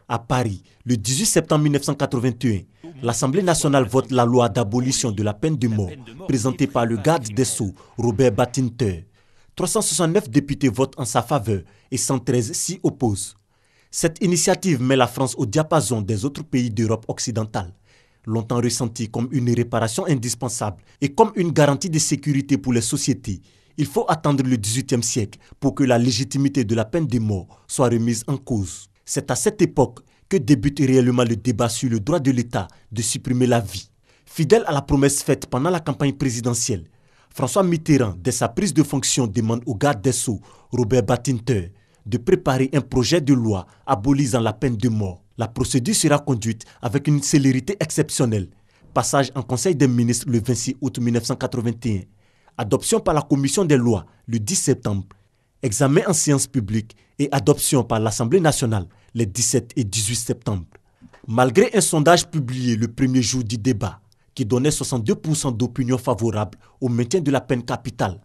À Paris, le 18 septembre 1981, l'Assemblée nationale vote la loi d'abolition de la peine de mort présentée par le garde des Sceaux, Robert Badinter. 369 députés votent en sa faveur et 113 s'y opposent. Cette initiative met la France au diapason des autres pays d'Europe occidentale, longtemps ressentie comme une réparation indispensable et comme une garantie de sécurité pour les sociétés. Il faut attendre le XVIIIe siècle pour que la légitimité de la peine de mort soit remise en cause. C'est à cette époque que débute réellement le débat sur le droit de l'État de supprimer la vie. Fidèle à la promesse faite pendant la campagne présidentielle, François Mitterrand, dès sa prise de fonction, demande au garde des Sceaux, Robert Badinter, de préparer un projet de loi abolissant la peine de mort. La procédure sera conduite avec une célérité exceptionnelle. Passage en Conseil des ministres le 26 août 1981. Adoption par la Commission des lois le 10 septembre. Examen en séance publique et adoption par l'Assemblée nationale les 17 et 18 septembre. Malgré un sondage publié le premier jour du débat qui donnait 62% d'opinion favorable au maintien de la peine capitale,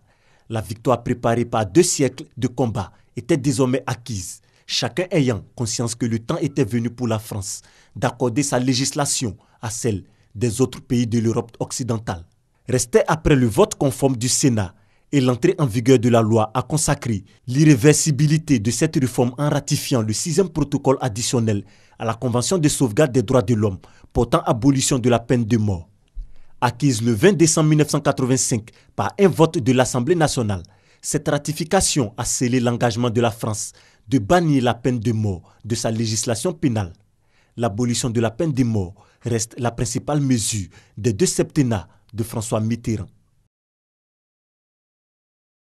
la victoire préparée par 2 siècles de combat était désormais acquise, chacun ayant conscience que le temps était venu pour la France d'accorder sa législation à celle des autres pays de l'Europe occidentale. Restait après le vote conforme du Sénat et l'entrée en vigueur de la loi a consacré l'irréversibilité de cette réforme en ratifiant le 6e protocole additionnel à la Convention de sauvegarde des droits de l'homme portant abolition de la peine de mort. Acquise le 20 décembre 1985 par un vote de l'Assemblée nationale, cette ratification a scellé l'engagement de la France de bannir la peine de mort de sa législation pénale. L'abolition de la peine de mort reste la principale mesure des 2 septennats de François Mitterrand.